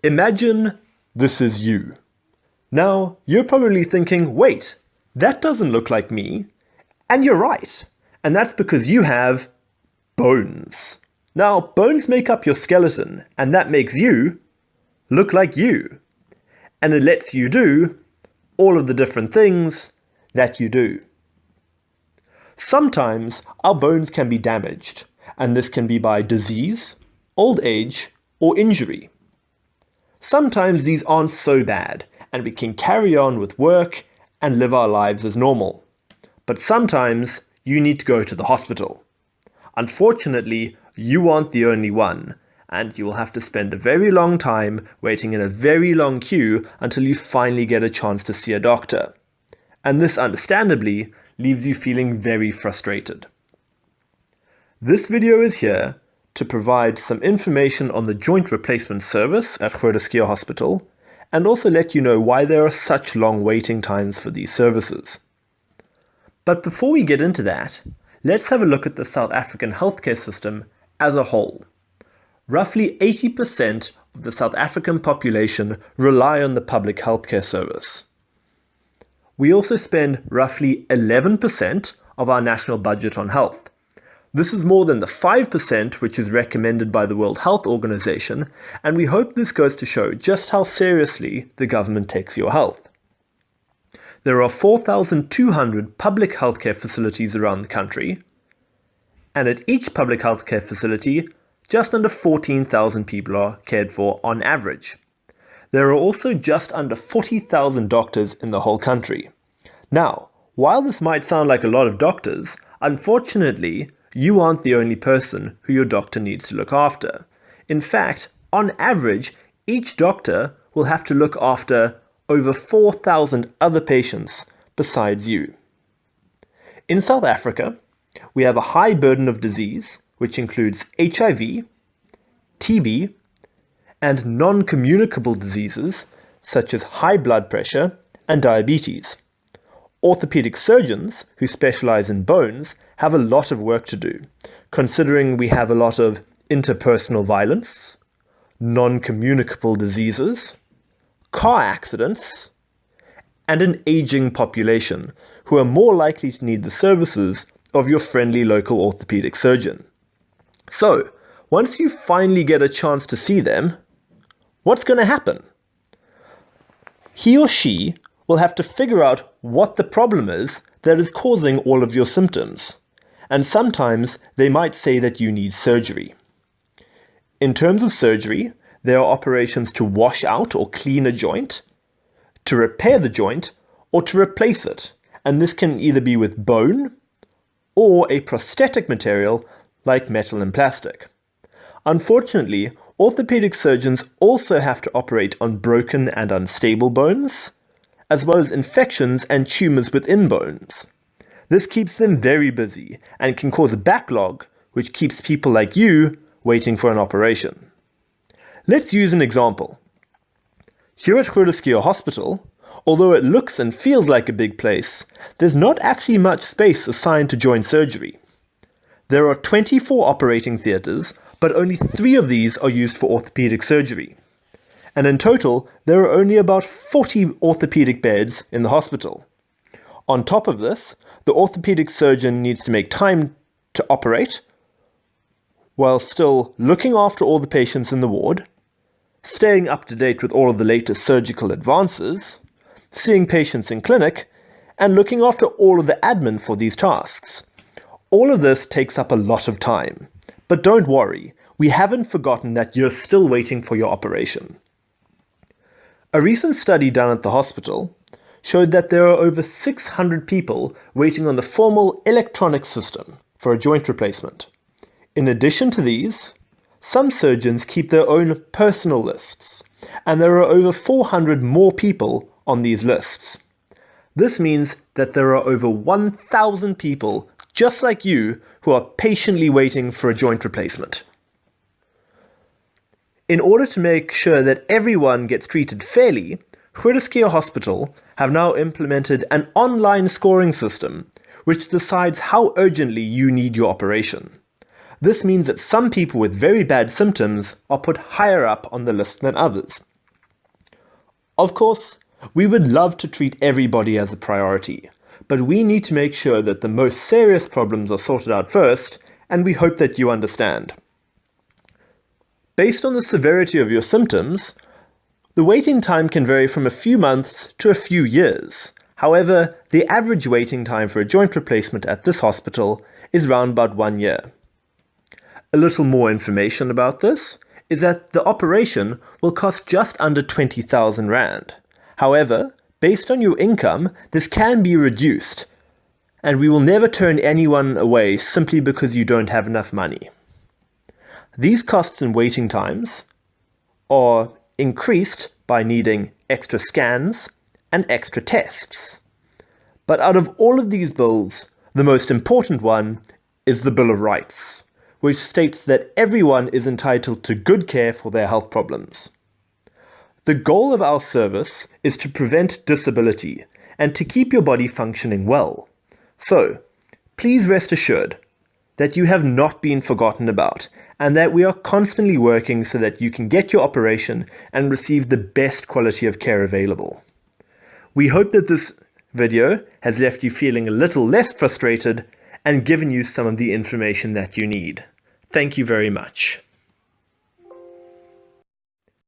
Imagine this is you. Now, you're probably thinking, wait, that doesn't look like me. And you're right. And that's because you have bones. Now, bones make up your skeleton, and that makes you look like you. And it lets you do all of the different things that you do. Sometimes our bones can be damaged, and this can be by disease, old age, or injury. Sometimes these aren't so bad, and we can carry on with work and live our lives as normal. But sometimes you need to go to the hospital. Unfortunately, you aren't the only one, and you will have to spend a very long time waiting in a very long queue until you finally get a chance to see a doctor. And this, understandably, leaves you feeling very frustrated. This video is here to provide some information on the joint replacement service at Groote Schuur Hospital, and also let you know why there are such long waiting times for these services. But before we get into that, let's have a look at the South African healthcare system as a whole. Roughly 80% of the South African population rely on the public healthcare service. We also spend roughly 11% of our national budget on health. This is more than the 5% which is recommended by the World Health Organization, and we hope this goes to show just how seriously the government takes your health. There are 4,200 public healthcare facilities around the country, and at each public healthcare facility, just under 14,000 people are cared for on average. There are also just under 40,000 doctors in the whole country. Now, while this might sound like a lot of doctors, unfortunately, you aren't the only person who your doctor needs to look after. In fact, on average, each doctor will have to look after over 4,000 other patients besides you. In South Africa, we have a high burden of disease, which includes HIV, TB, and non-communicable diseases such as high blood pressure and diabetes. Orthopedic surgeons who specialize in bones have a lot of work to do, considering we have a lot of interpersonal violence, non-communicable diseases, car accidents, and an aging population who are more likely to need the services of your friendly local orthopedic surgeon. So, once you finally get a chance to see them, what's going to happen? He or she will have to figure out what the problem is that is causing all of your symptoms, and sometimes they might say that you need surgery. In terms of surgery, there are operations to wash out or clean a joint, to repair the joint, or to replace it, and this can either be with bone or a prosthetic material like metal and plastic. Unfortunately, orthopedic surgeons also have to operate on broken and unstable bones, as well as infections and tumors within bones. This keeps them very busy and can cause a backlog, which keeps people like you waiting for an operation. Let's use an example. Here at Groote Schuur Hospital, although it looks and feels like a big place, there's not actually much space assigned to joint surgery. There are 24 operating theatres, but only 3 of these are used for orthopedic surgery. And in total, there are only about 40 orthopedic beds in the hospital. On top of this, the orthopedic surgeon needs to make time to operate, while still looking after all the patients in the ward, staying up to date with all of the latest surgical advances, seeing patients in clinic, and looking after all of the admin for these tasks. All of this takes up a lot of time. But don't worry, we haven't forgotten that you're still waiting for your operation. A recent study done at the hospital showed that there are over 600 people waiting on the formal electronic system for a joint replacement. In addition to these, some surgeons keep their own personal lists, and there are over 400 more people on these lists. This means that there are over 1,000 people just like you who are patiently waiting for a joint replacement. In order to make sure that everyone gets treated fairly, Groote Schuur Hospital have now implemented an online scoring system which decides how urgently you need your operation. This means that some people with very bad symptoms are put higher up on the list than others, Of course, we would love to treat everybody as a priority, but we need to make sure that the most serious problems are sorted out first, and we hope that you understand. Based on the severity of your symptoms, the waiting time can vary from a few months to a few years. However, the average waiting time for a joint replacement at this hospital is round about 1 year. A little more information about this is that the operation will cost just under 20,000 Rand. However, based on your income, this can be reduced, and we will never turn anyone away simply because you don't have enough money. These costs and waiting times are increased by needing extra scans and extra tests. But out of all of these bills, the most important one is the Bill of Rights, which states that everyone is entitled to good care for their health problems. The goal of our service is to prevent disability and to keep your body functioning well. So, please rest assured that you have not been forgotten about and that we are constantly working so that you can get your operation and receive the best quality of care available. We hope that this video has left you feeling a little less frustrated and given you some of the information that you need. Thank you very much.